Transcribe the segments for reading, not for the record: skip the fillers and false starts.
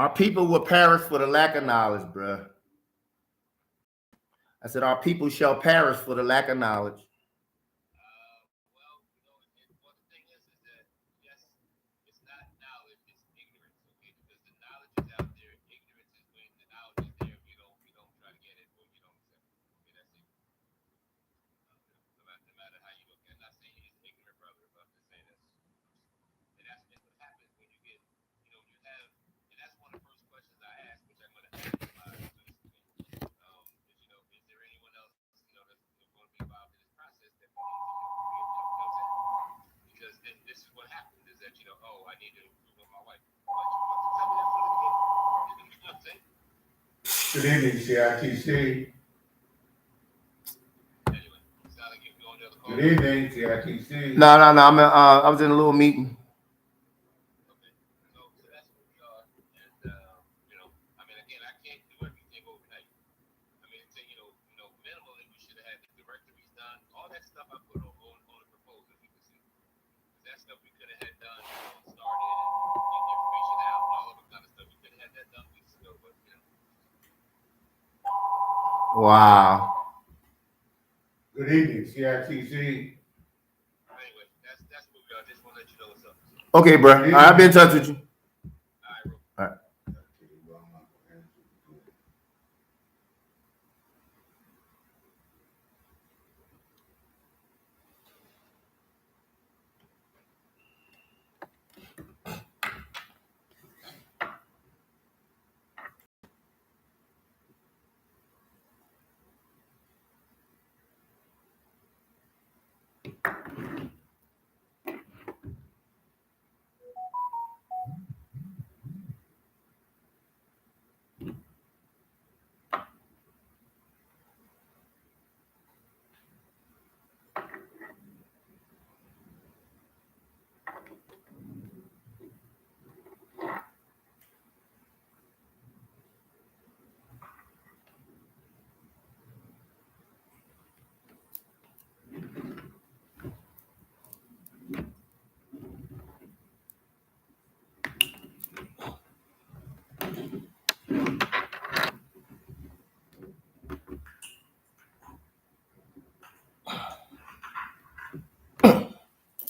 Our people will perish for the lack of knowledge, bruh. I said, our people shall perish for the lack of knowledge. Good evening, CITC. Good evening, CITC. No. I was in a little meeting. Wow. Good evening, CITC. Okay, bro. All right, I'll be in touch with you. All right.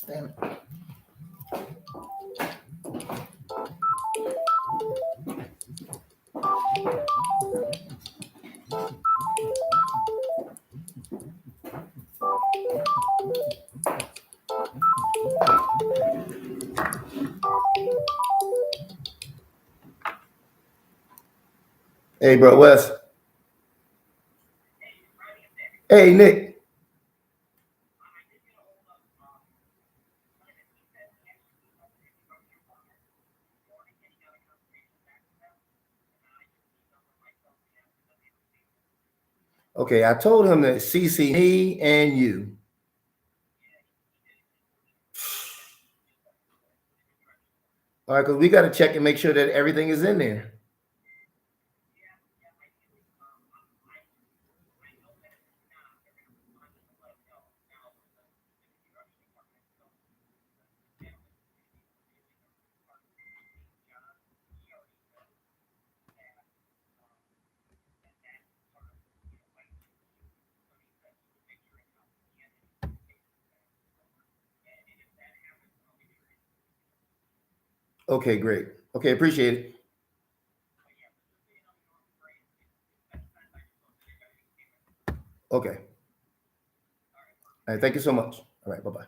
Damn it. Hey, bro, Wes. Hey, Nick. Okay, I told him to CC me and you. All right, because we got to check and make sure that everything is in there. Okay, great. Okay, appreciate it. Okay. All right, thank you so much. All right, bye-bye.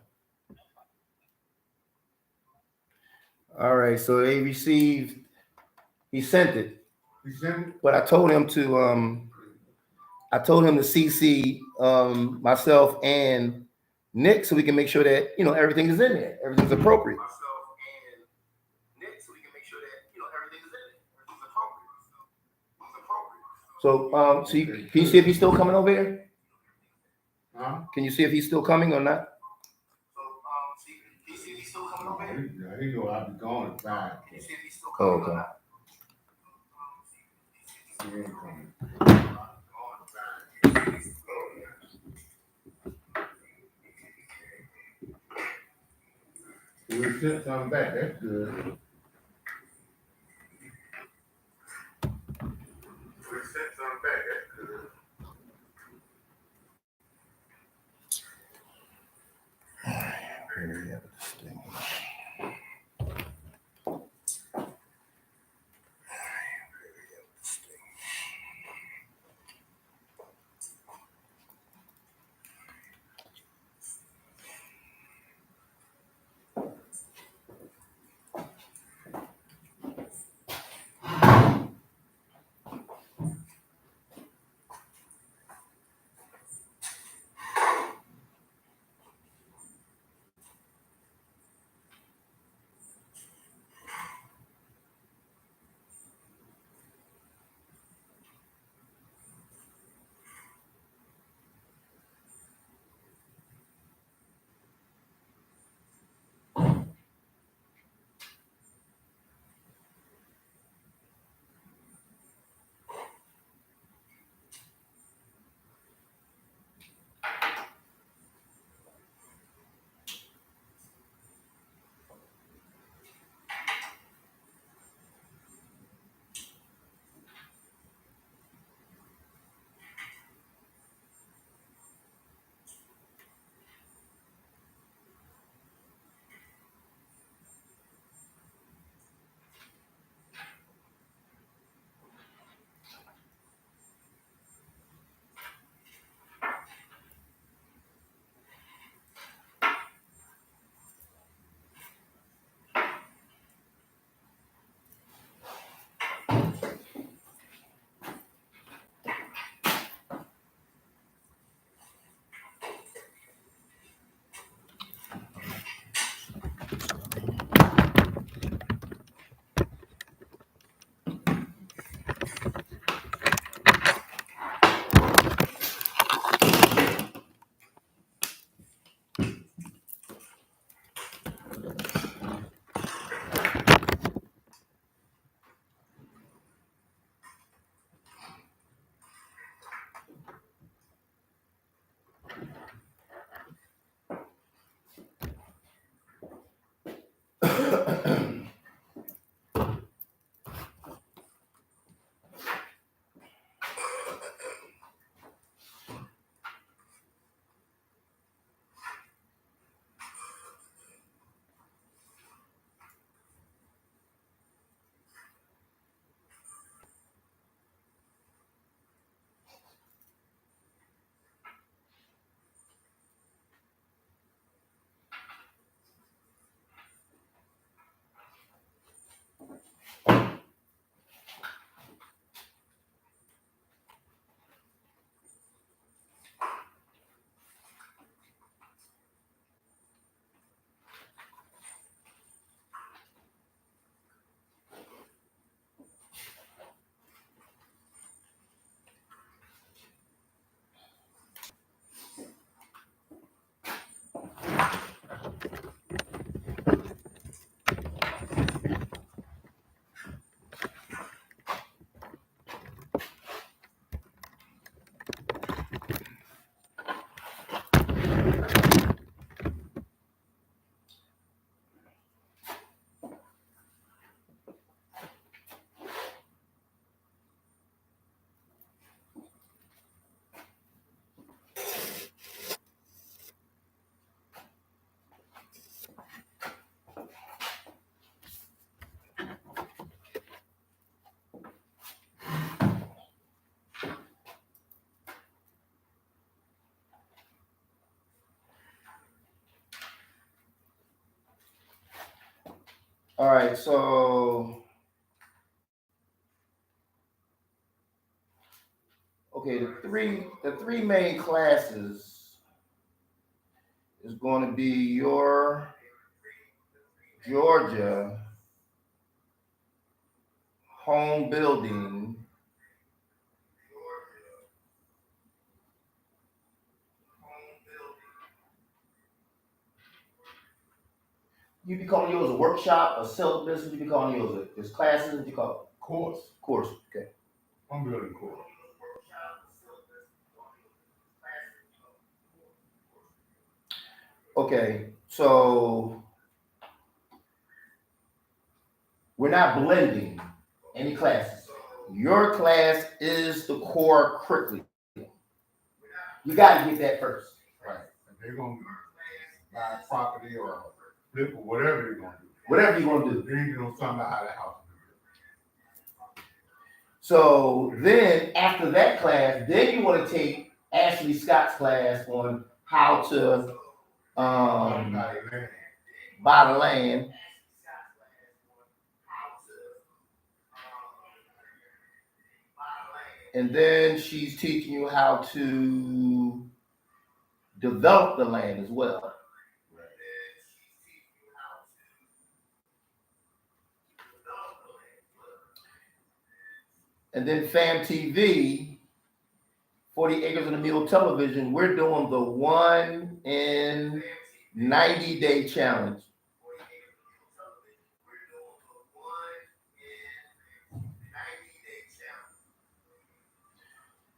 All right, so they received, he sent it. You sent it? But I told him to CC myself and Nick so we can make sure that everything is in there, everything's appropriate. So so can you see if he's still coming over here? Huh? Can you see if he's still coming or not? He know I'll be gone at 5. Oh, okay. He ain't coming. We sent something back. That's good. Where we have this thing? All right, so okay, the three main classes is going to be your Georgia home building, you be calling yours a workshop, a syllabus, what you be calling yours as classes, what you call it? Course. Course. Okay. I'm building course. Okay. So we're not blending any classes. Your class is the core curriculum. You got to get that first. Right. If they're gonna buy property or flip or whatever they're gonna do. Whatever you're going to do. They need to know something about how the house is built. So then after that class, then you want to take Ashley Scott's class on how to buy the land. And then she's teaching you how to develop the land as well. And then FAAAMTV, 40 Acres and a Mule Television, we're doing the 1 in 90-day challenge.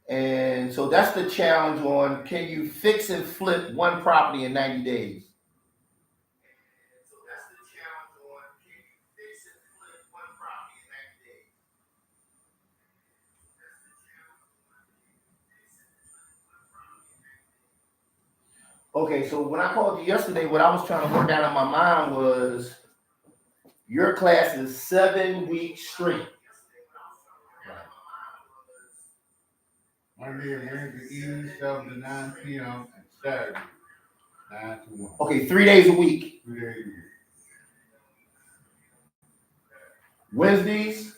And so that's the challenge on, can you fix and flip one property in 90 days? Okay, so when I called you yesterday, what I was trying to work out in my mind was your class is 7 weeks straight. Monday and Wednesday evening, 7 to 9 p.m. and Saturday, 9 to 1. Okay, 3 days a week. 3 days a week. Wednesdays?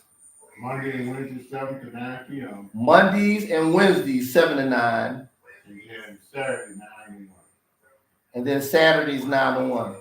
Monday and Wednesday, 7 to 9 p.m. Mondays and Wednesdays, 7 to 9. And then Saturday, 9 to 1. And then Saturdays, 9 to 1.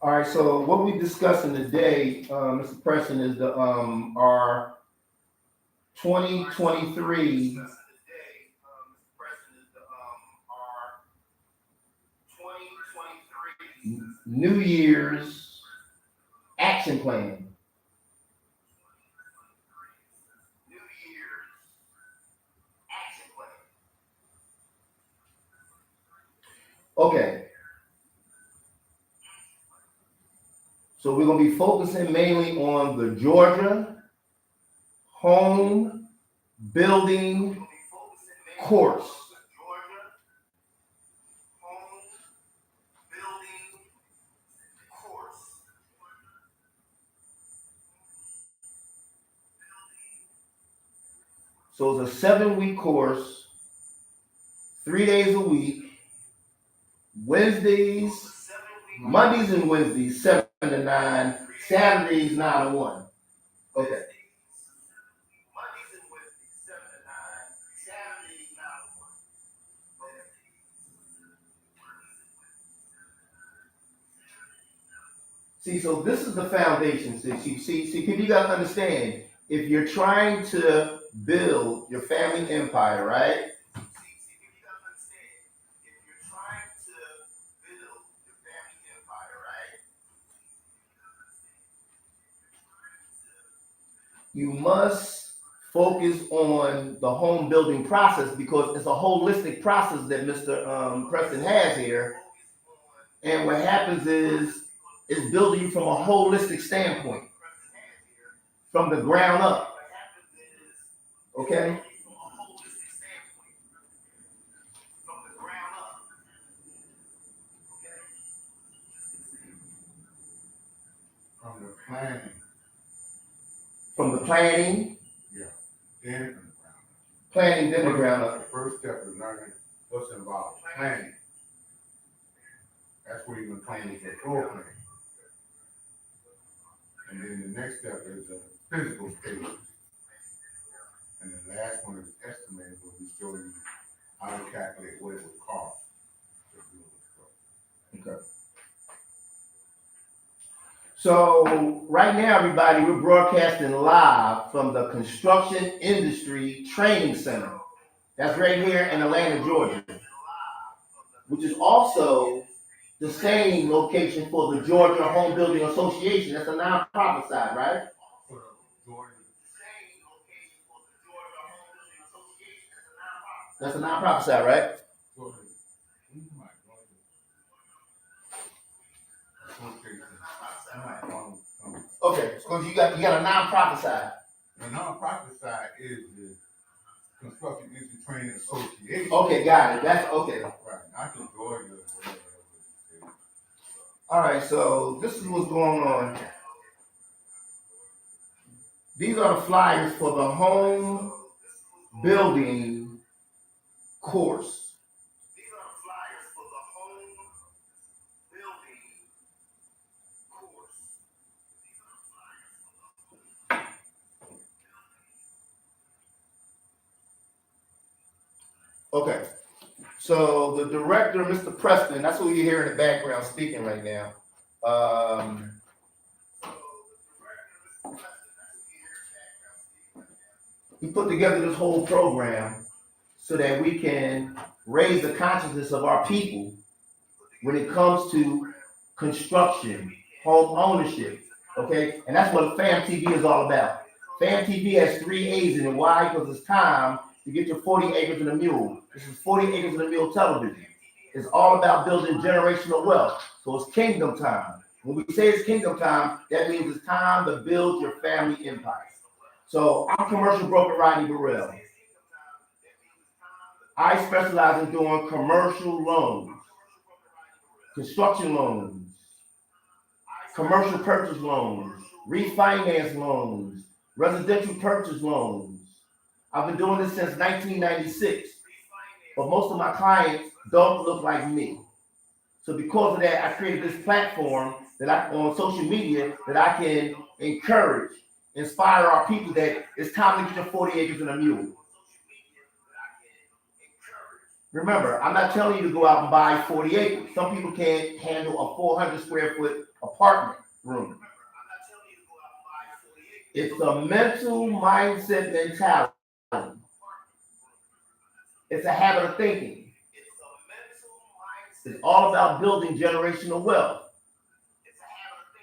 All right, so what we're discussing today, Mr. Preston, is the our 2023 New Year's action plan. Okay. So we're going to be focusing mainly on the Georgia home building course. So it's a 7-week course, 3 days a week, Mondays and Wednesdays, 7 to 9, Saturdays, 9 to 1. Okay. See, so this is the foundation. See, people, you got to understand, if you're trying to build your family empire, right? You must focus on the home building process because it's a holistic process that Mr. Preston has here. And what happens is it's building you from a holistic standpoint, from the ground up. Okay? From the planning. From the planning. Yeah. Then from the ground up. Planning, then the ground up. The first step is learning what's involved. Planning. That's where you're going to plan your floor plan. And then the next step is the physical stage. And the last one is estimated, where we show you how to calculate what it would cost to build a structure. Okay. So right now, everybody, we're broadcasting live from the Construction Industry Training Center. That's right here in Atlanta, Georgia, which is also the same location for the Georgia Home Building Association. That's a nonprofit side, right? That's a nonprofit side, right? Okay, so you got a nonprofit side. The nonprofit side is the Construction Industry Training Association. Okay, got it. That's okay. Right, not the Georgia. All right, so this is what's going on. These are the flyers for the home building course. Okay, so the director, Mr. Preston, that's who you hear in the background speaking right now. He put together this whole program so that we can raise the consciousness of our people when it comes to construction, home ownership, okay? And that's what FAAAMTV is all about. FAAAMTV has 3 A's in it. Why? Because it's time to get your 40 acres and a mule. This is 40 acres and a mule television. It's all about building generational wealth. So it's kingdom time. When we say it's kingdom time, that means it's time to build your family empire. So I'm commercial broker Rodney Burrell. I specialize in doing commercial loans, construction loans, commercial purchase loans, refinance loans, residential purchase loans. I've been doing this since 1996, but most of my clients don't look like me. So because of that, I created this platform that on social media that I can encourage, inspire our people that it's time to get your 40 acres and a mule. Remember, I'm not telling you to go out and buy 40 acres. Some people can't handle a 400 square foot apartment room. It's a mental mindset mentality. It's a habit of thinking. It's all about building generational wealth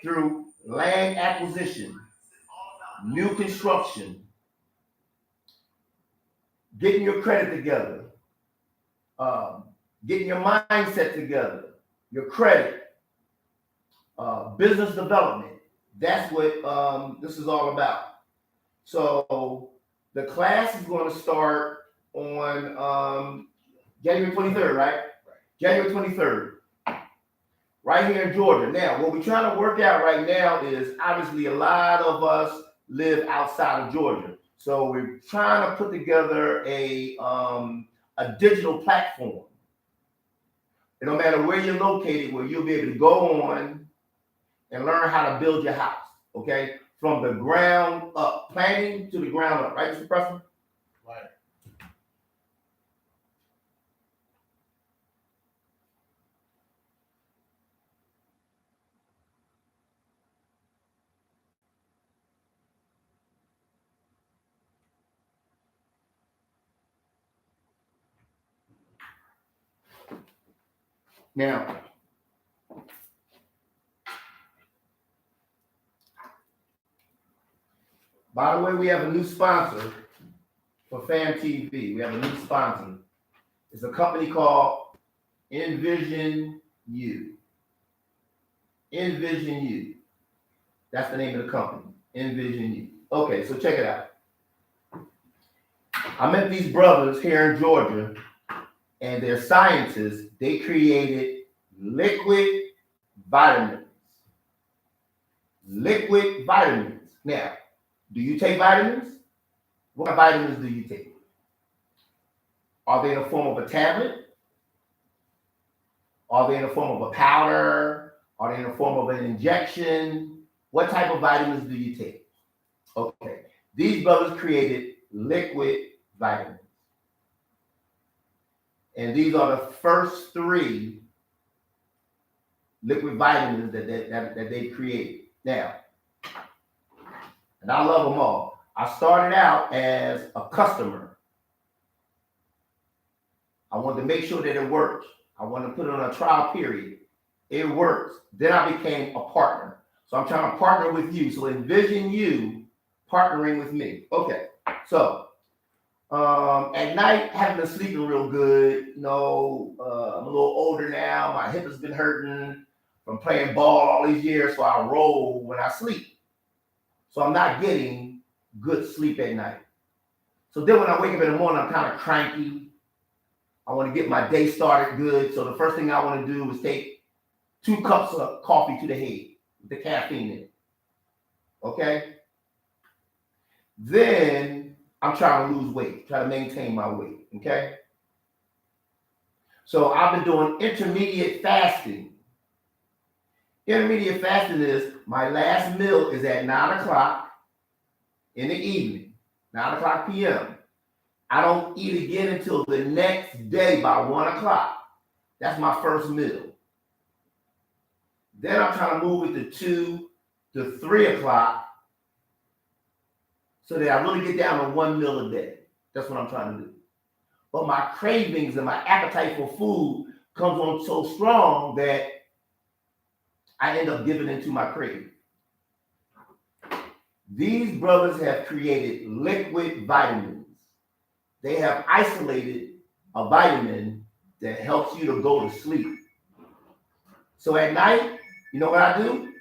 through land acquisition, new construction, getting your credit together, getting your mindset together, your credit, business development. That's what this is all about. So the class is going to start on January 23rd, right? January 23rd, right here in Georgia. Now, what we're trying to work out right now is obviously a lot of us live outside of Georgia. So we're trying to put together a digital platform. It don't matter where you're located, where you'll be able to go on and learn how to build your house, okay? From the ground up, planning to the ground up, right, Mr. Preston? Right. Now, by the way, we have a new sponsor for FAAAMTV. We have a new sponsor. It's a company called Envision You. Envision You. That's the name of the company. Envision You. Okay, so check it out. I met these brothers here in Georgia, and they're scientists. They created liquid vitamins. Liquid vitamins. Now, do you take vitamins? What vitamins do you take? Are they in the form of a tablet? Are they in the form of a powder? Are they in the form of an injection? What type of vitamins do you take? Okay, these brothers created liquid vitamins. And these are the first 3 liquid vitamins that they created. Now, and I love them all. I started out as a customer. I wanted to make sure that it worked. I wanted to put it on a trial period. It works. Then I became a partner. So I'm trying to partner with you. So envision you partnering with me. Okay. So at night, haven't been sleeping real good. I'm a little older now. My hip has been hurting from playing ball all these years. So I roll when I sleep. So I'm not getting good sleep at night. So then when I wake up in the morning, I'm kind of cranky. I want to get my day started good. So the first thing I want to do is take 2 cups of coffee to the head with the caffeine in it. Okay? Then I'm trying to lose weight, try to maintain my weight. Okay? So I've been doing intermediate fasting. Intermediate fasting is my last meal is at 9 o'clock in the evening, 9 o'clock p.m. I don't eat again until the next day by 1 o'clock. That's my first meal. Then I'm trying to move it to 2 to 3 o'clock so that I really get down to 1 meal a day. That's what I'm trying to do. But my cravings and my appetite for food comes on so strong that I end up giving into my craving. These brothers have created liquid vitamins. They have isolated a vitamin that helps you to go to sleep. So at night, you know what I do?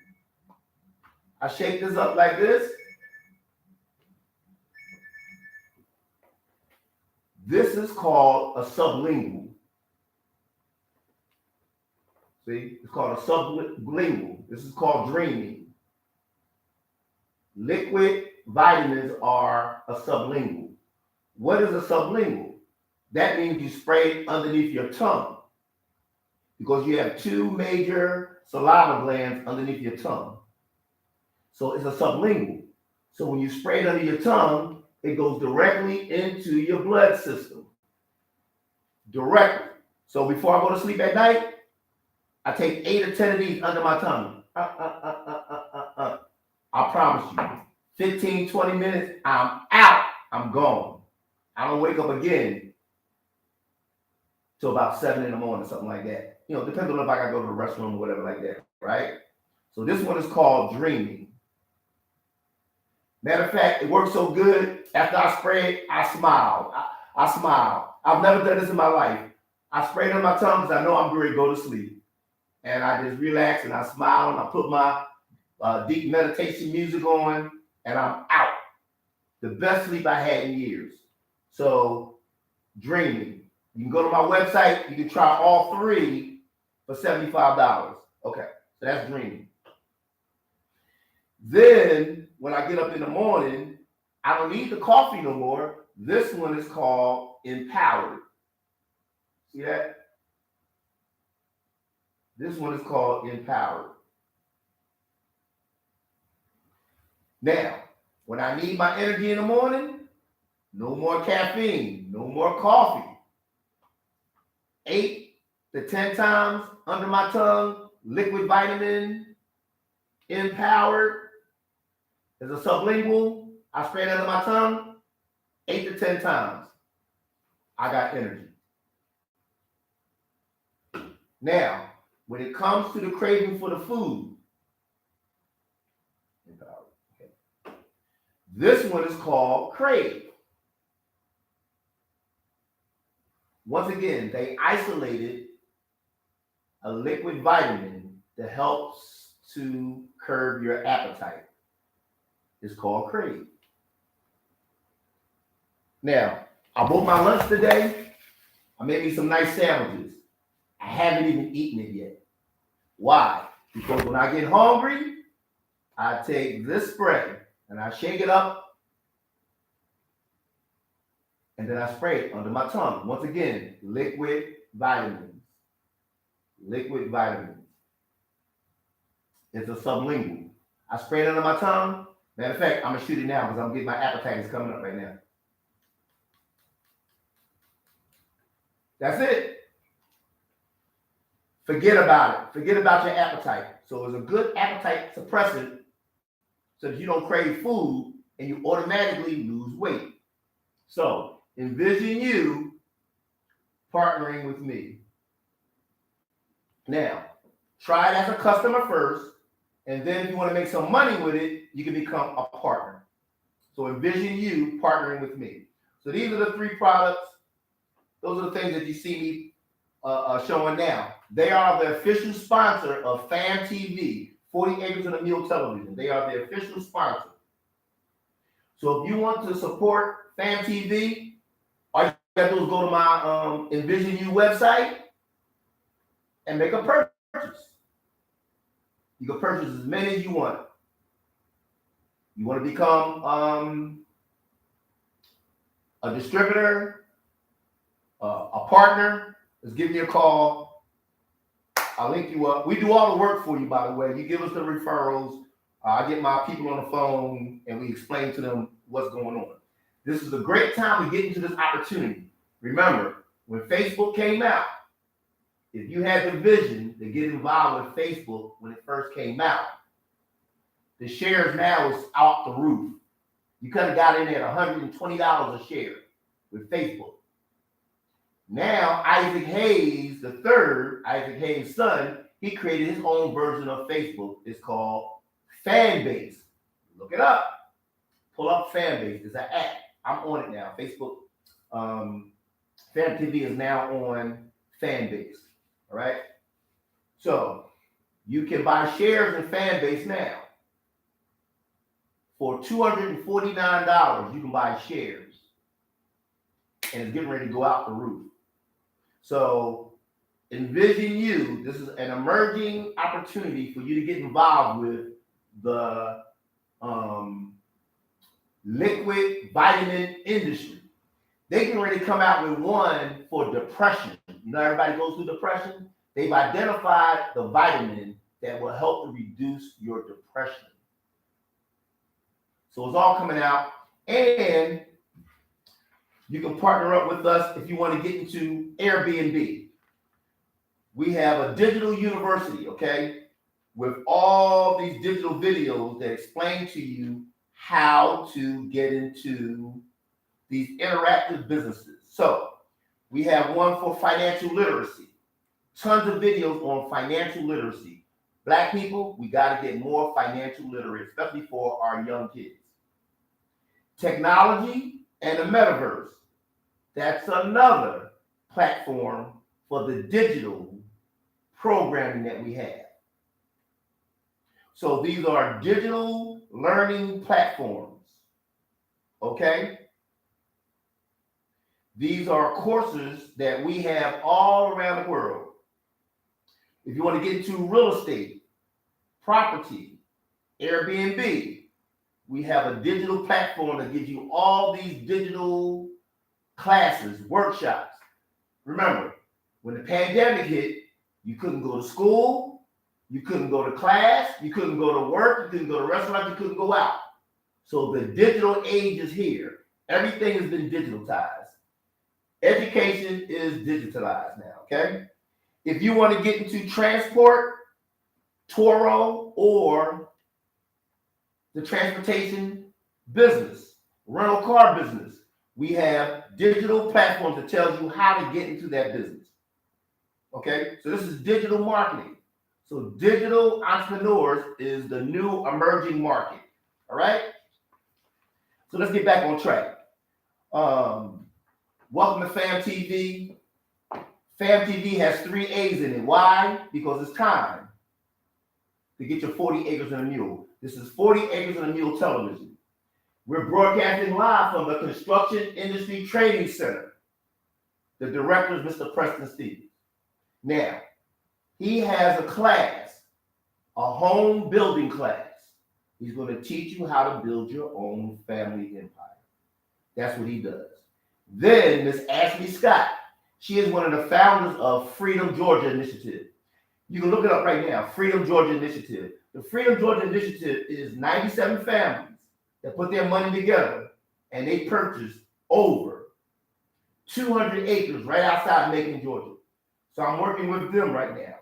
I shake this up like this. This is called a sublingual. See, it's called a sublingual. This is called dreaming. Liquid vitamins are a sublingual. What is a sublingual? That means you spray it underneath your tongue because you have 2 major saliva glands underneath your tongue. So it's a sublingual. So when you spray it under your tongue, it goes directly into your blood system. Directly. So before I go to sleep at night, I take 8 or 10 of these under my tongue. I promise you, 15, 20 minutes, I'm out. I'm gone. I don't wake up again till about 7 in the morning, something like that. Depends on if I gotta go to the restroom or whatever like that, right? So this one is called dreaming. Matter of fact, it works so good, after I spray it, I smile. I smile. I've never done this in my life. I spray it on my tongue because I know I'm ready to go to sleep. And I just relax and I smile and I put my deep meditation music on and I'm out. The best sleep I had in years. So, dreaming. You can go to my website. You can try all 3 for $75. Okay, so that's dreaming. Then, when I get up in the morning, I don't need the coffee no more. This one is called Empowered. See that? This one is called Empowered. Now, when I need my energy in the morning, no more caffeine, no more coffee. 8 to 10 times under my tongue, liquid vitamin, Empowered. Is a sublingual. I spray it under my tongue 8 to 10 times. I got energy. Now, when it comes to the craving for the food, this one is called Crave. Once again, they isolated a liquid vitamin that helps to curb your appetite. It's called Crave. Now, I bought my lunch today. I made me some nice sandwiches. I haven't even eaten it yet. Why? Because when I get hungry, I take this spray and I shake it up and then I spray it under my tongue. Once again, liquid vitamins. Liquid vitamins. It's a sublingual. I spray it under my tongue. Matter of fact, I'm gonna shoot it now because I'm getting my appetite is coming up right now. That's it. Forget about it. Forget about your appetite. So it's a good appetite suppressant so that you don't crave food and you automatically lose weight. So envision you partnering with me. Now, try it as a customer first, and then if you want to make some money with it, you can become a partner. So envision you partnering with me. So these are the 3 products. Those are the things that you see me showing now. They are the official sponsor of FAAAMTV, 40 Acres and a Mule Television. They are the official sponsor. So if you want to support FAAAMTV, all you got to do is go to my Envision You website and make a purchase. You can purchase as many as you want. You want to become a distributor, a partner, let's give me a call. I'll link you up. We do all the work for you, by the way. You give us the referrals. I get my people on the phone and we explain to them what's going on. This is a great time to get into this opportunity. Remember, when Facebook came out, if you had the vision to get involved with Facebook when it first came out, the shares now is out the roof. You could have got in at $120 a share with Facebook. Now, Isaac Hayes III, Isaac Hayes' son, he created his own version of Facebook. It's called Fanbase. Look it up. Pull up Fanbase. It's an app. I'm on it now. Facebook, FAAAMTV is now on Fanbase. All right. So you can buy shares in Fanbase now. For $249, you can buy shares. And it's getting ready to go out the roof. So envision you, this is an emerging opportunity for you to get involved with the liquid vitamin industry. They can ready to come out with one for depression. You know, everybody goes through depression. They've identified the vitamin that will help to reduce your depression. So it's all coming out, and you can partner up with us if you want to get into Airbnb. We have a digital university, okay, with all these digital videos that explain to you how to get into these interactive businesses. So we have one for financial literacy. Tons of videos on financial literacy. Black people, we got to get more financial literate, especially for our young kids. Technology and the metaverse. That's another platform for the digital programming that we have. So these are digital learning platforms, okay? These are courses that we have all around the world. If you want to get into real estate, property, Airbnb, we have a digital platform that gives you all these digital classes, workshops. Remember, when the pandemic hit, you couldn't go to school, you couldn't go to class, you couldn't go to work, you couldn't go to restaurants, you couldn't go out. So the digital age is here. Everything has been digitalized. Education is digitalized now, okay? If you want to get into transport, Toro, or the transportation business, rental car business, we have digital platforms that tells you how to get into that business. Okay, so this is digital marketing. So digital entrepreneurs is the new emerging market. All right. So let's get back on track. Welcome to FAAAMTV. FAAAMTV has 3 A's in it. Why? Because it's time to get your 40 acres and a mule. This is 40 Acres and a Mule Television. We're broadcasting live from the Construction Industry Training Center. The director is Mr. Preston Stevens. Now, he has a class, a home building class. He's going to teach you how to build your own family empire. That's what he does. Then Miss Ashley Scott, she is one of the founders of Freedom Georgia Initiative. You can look it up right now, Freedom Georgia Initiative. The Freedom Georgia Initiative is 97 families that put their money together and they purchased over 200 acres right outside Macon, Georgia. So I'm working with them right now.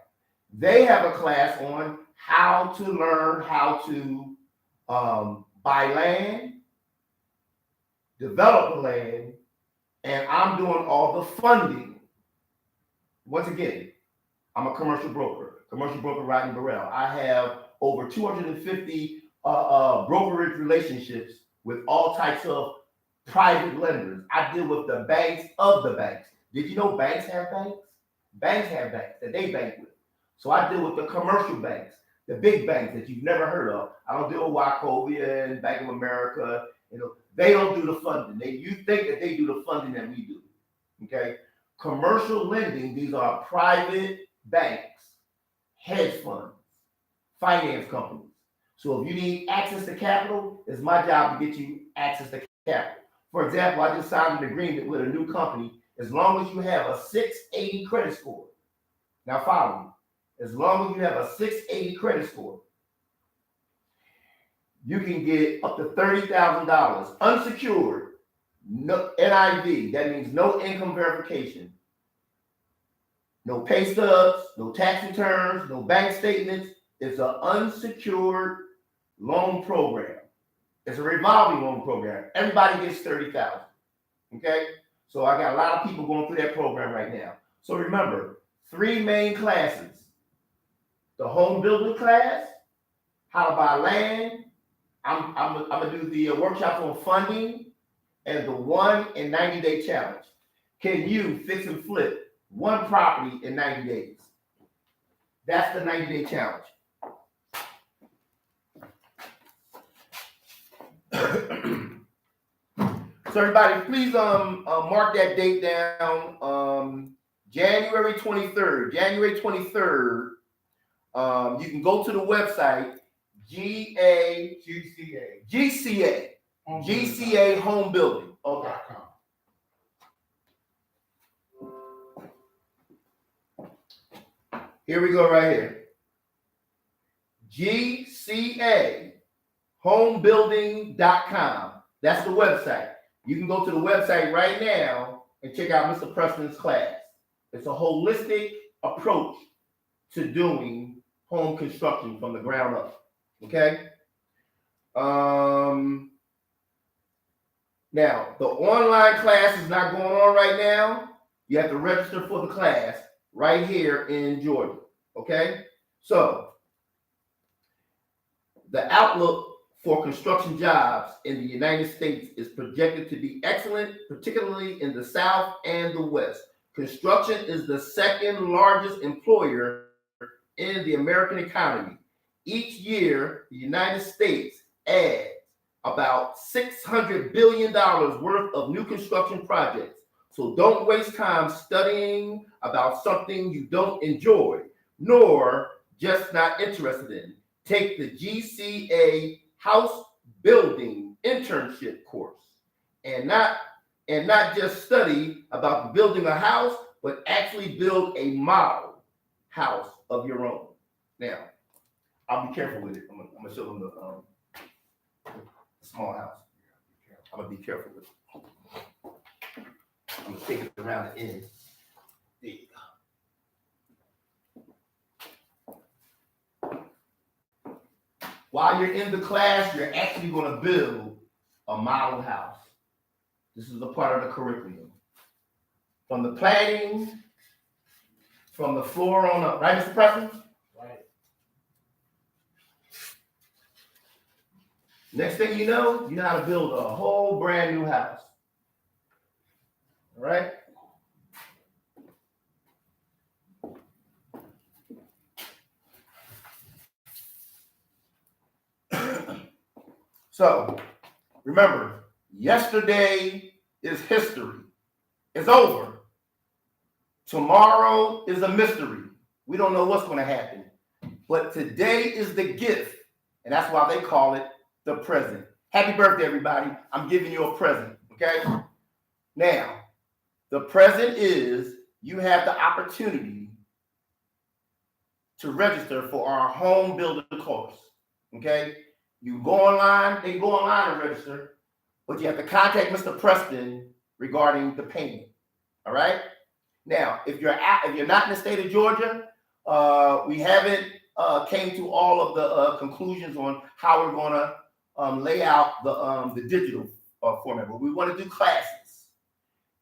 They have a class on how to learn how to buy land, develop the land, and I'm doing all the funding. Once again, I'm a commercial broker Rodney Burrell. I have over 250 brokerage relationships with all types of private lenders. I deal with the banks of the banks. Did you know banks have banks? Banks have banks that they bank with. So I deal with the commercial banks, the big banks that you've never heard of. I don't deal with Wachovia and Bank of America. You know, they don't do the funding. You think that they do the funding that we do. Okay? Commercial lending, these are private banks, hedge funds, finance companies. So if you need access to capital, it's my job to get you access to capital. For example, I just signed an agreement with a new company. As long as you have a 680 credit score. Now follow me. As long as you have a 680 credit score, you can get up to $30,000 unsecured, no NIV. That means no income verification, no pay stubs, no tax returns, no bank statements. It's an unsecured loan program. It's a revolving loan program. Everybody gets $30,000. Okay, so I got a lot of people going through that program right now. So remember, 3 main classes: the home building class, how to buy land. I'm gonna do the workshop on funding, and the 1 in 90-day challenge. Can you fix and flip 1 property in 90 days? That's the 90-day challenge. So everybody, please mark that date down. January 23rd. January 23rd. You can go to the website GCA Home Building. Okay. Here we go right here. GCA homebuilding.com. That's the website. You can go to the website right now and check out Mr. Preston's class. It's a holistic approach to doing home construction from the ground up. Okay? Now, the online class is not going on right now. You have to register for the class right here in Georgia. Okay? So, the outlook for construction jobs in the United States is projected to be excellent, particularly in the South and the West. Construction is the 2nd largest employer in the American economy. Each year, the United States adds about $600 billion worth of new construction projects. So don't waste time studying about something you don't enjoy, nor just not interested in. Take the GCA House Building Internship course and not just study about building a house, but actually build a model house of your own. Now, I'll be careful with it. I'm gonna show them the small house. I'm gonna be careful with it. I'm gonna take it around the end. There you go. While you're in the class, you're actually gonna build a model house. This is a part of the curriculum. From the planning, from the floor on up. Right, Mr. Preston? Right. Next thing you know how to build a whole brand new house. All right? So, remember, yesterday is history. It's over. Tomorrow is a mystery. We don't know what's going to happen. But today is the gift. And that's why they call it the present. Happy birthday, everybody. I'm giving you a present, okay? Now, the present is you have the opportunity to register for our home builder course. Okay? You go online, they go online and register, but you have to contact Mr. Preston regarding the payment. All right? Now, if you're not in the state of Georgia, we haven't came to all of the conclusions on how we're going to lay out the digital format, but we want to do classes,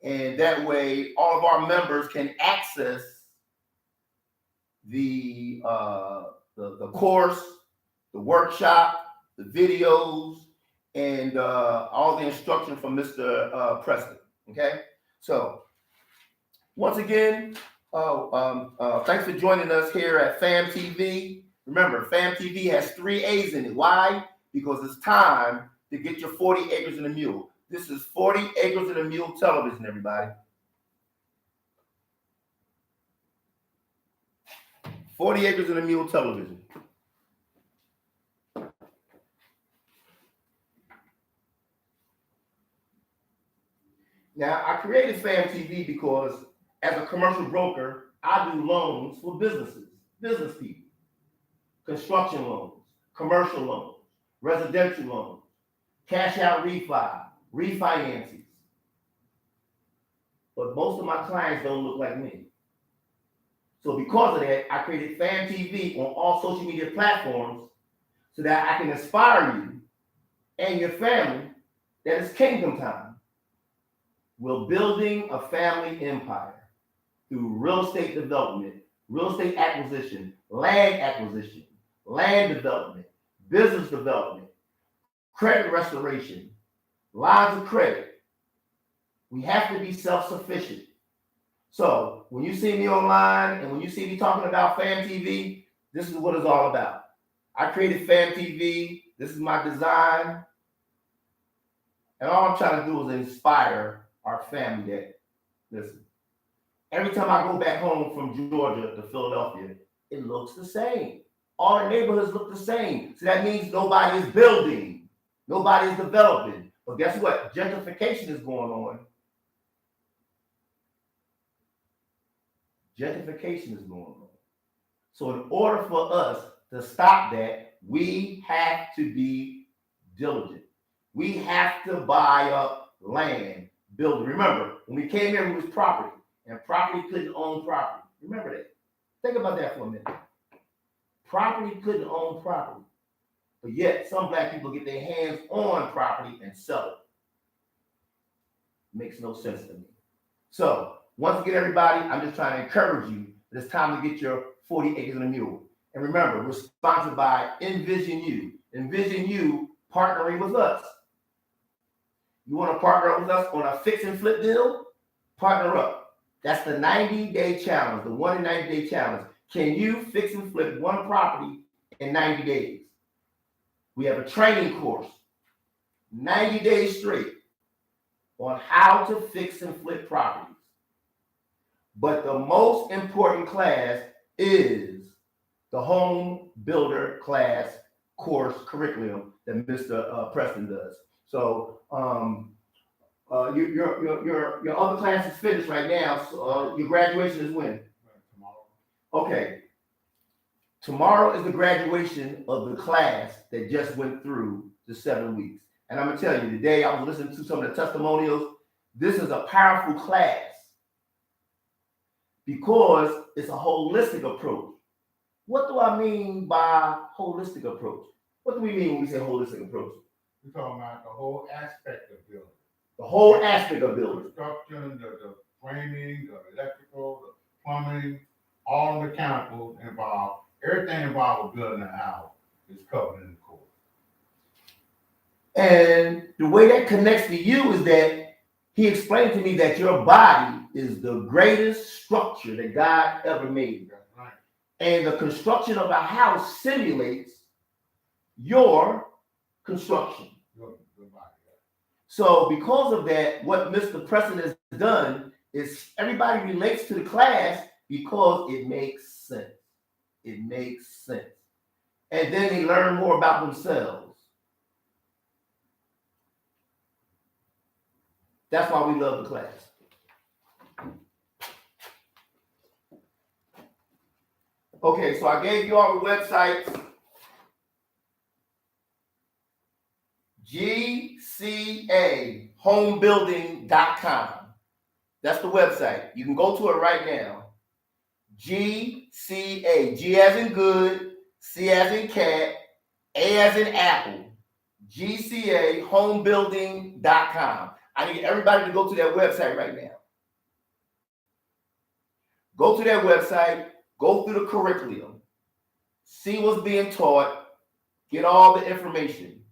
and that way all of our members can access the course, the workshop, the videos, and all the instruction from Mr. Preston. Okay, so once again, thanks for joining us here at FAAAMTV. Remember, FAAAMTV has 3 A's in it. Why? Because it's time to get your 40 acres and a mule. This is 40 acres and a mule television, everybody. 40 acres and a mule television. Now, I created FAAAMTV because as a commercial broker, I do loans for businesses, business people, construction loans, commercial loans, residential loans, cash out refi, refinances. But most of my clients don't look like me. So because of that, I created FAAAMTV on all social media platforms so that I can inspire you and your family that it's kingdom time. We're building a family empire through real estate development, real estate acquisition, land development, business development, credit restoration, lines of credit. We have to be self-sufficient. So when you see me online and when you see me talking about FAAAMTV, this is what it's all about. I created FAAAMTV. This is my design. And all I'm trying to do is inspire our family that, listen, every time I go back home from Georgia to Philadelphia, it looks the same. All the neighborhoods look the same. So that means nobody is building. Nobody is developing. But guess what? Gentrification is going on. Gentrification is going on. So in order for us to stop that, we have to be diligent. We have to buy up land, build. Remember, when we came here, we was property, and property couldn't own property. Remember that. Think about that for a minute. Property couldn't own property, but yet some black people get their hands on property and sell it. Makes no sense to me. So once again, everybody, I'm just trying to encourage you that it's time to get your 40 acres and a mule. And remember, we're sponsored by Envision You. Envision You partnering with us. You want to partner with us on a fix and flip deal? Partner up. That's the 90-day challenge, the 1 in 90-day challenge. Can you fix and flip one property in 90 days? We have a training course, 90 days straight, on how to fix and flip properties. But the most important class is the home builder class course curriculum that Mr. Preston does. So your other class is finished right now. So, your graduation is when? Tomorrow. Okay. Tomorrow is the graduation of the class that just went through the 7 weeks. And I'm gonna tell you, today I was listening to some of the testimonials. This is a powerful class because it's a holistic approach. What do I mean by holistic approach? What do we mean when we say holistic approach? We're talking about the whole aspect of building. The whole aspect of building. Construction, the framing, the electrical, the plumbing, all mechanical involved. Everything involved with building a house is covered in the course. And the way that connects to you is that he explained to me that your body is the greatest structure that God ever made. That's right. And the construction of a house simulates your construction. Your body. So because of that, what Mr. Preston has done is everybody relates to the class because it makes sense. It makes sense. And then they learn more about themselves. That's why we love the class. Okay, so I gave you all the websites. GCAHomebuilding.com. That's the website. You can go to it right now. GCA. G as in good, C as in cat, A as in apple. GCAHomebuilding.com. I need everybody to go to that website right now. Go to that website, go through the curriculum, see what's being taught, get all the information.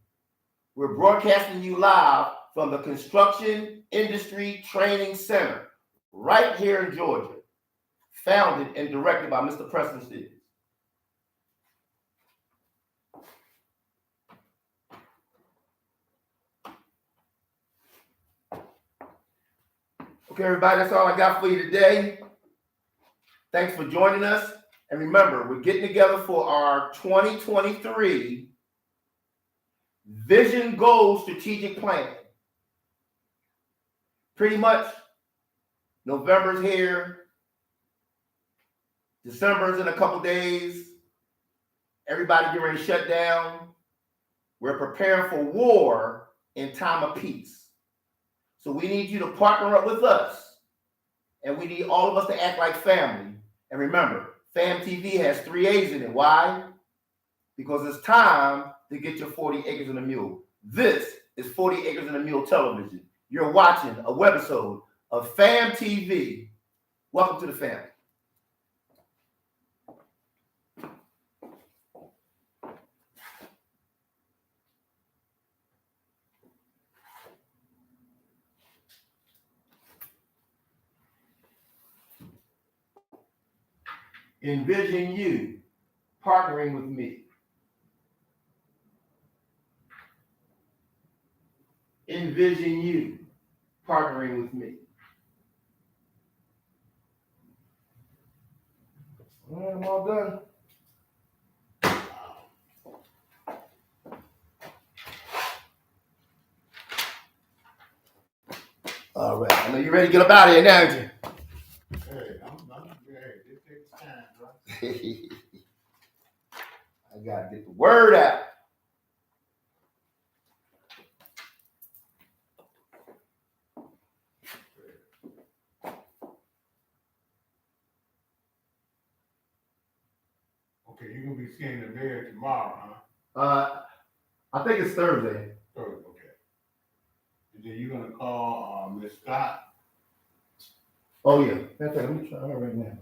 We're broadcasting you live from the Construction Industry Training Center right here in Georgia, founded and directed by Mr. Preston Stevens. Okay, everybody, that's all I got for you today. Thanks for joining us. And remember, we're getting together for our 2023 Vision Goal Strategic Plan. Pretty much, November's here. December's in a couple days. Everybody get ready to shut down. We're preparing for war in time of peace. So we need you to partner up with us. And we need all of us to act like family. And remember, FAAAMTV has 3 A's in it. Why? Because it's time to get your 40 acres and a mule. This is 40 acres and a mule television. You're watching a webisode of FAAAMTV. Welcome to the family. Envision you partnering with me. Envision you partnering with me. All right, I'm all done. All right, I know you're ready to get up out of here now, aren't you? Hey, I'm ready. It takes time, bro. I gotta get the word out. Okay, you're gonna be seeing the mayor tomorrow, huh? I think it's Thursday. Thursday, okay. And then you're gonna call Miss Scott. Oh yeah. Let me try her right now.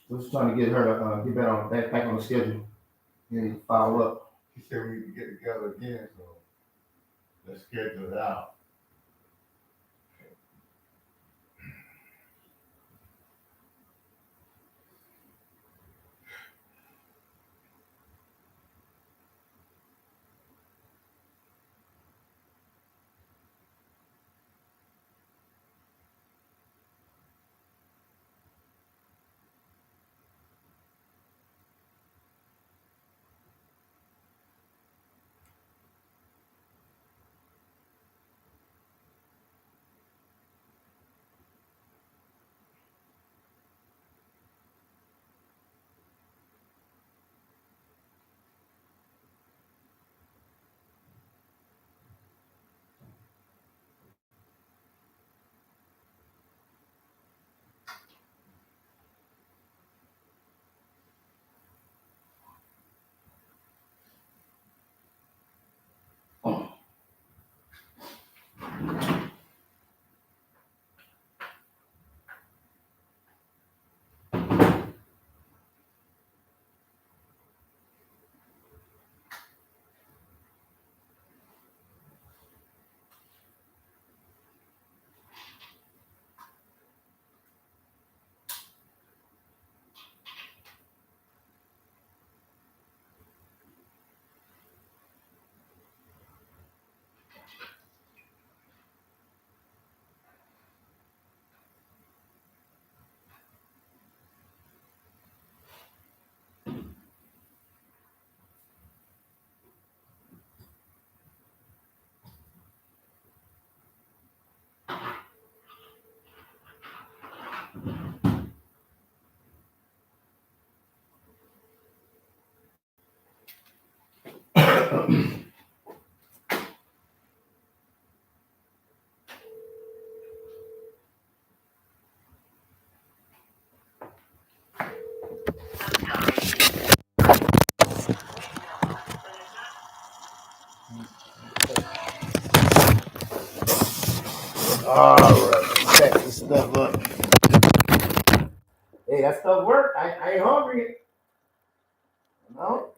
We're just trying to get her to get back on the schedule and follow up. She said we can get together again, so let's schedule it out. All right, set this stuff up. Hey, that stuff worked. I ain't hungry. No.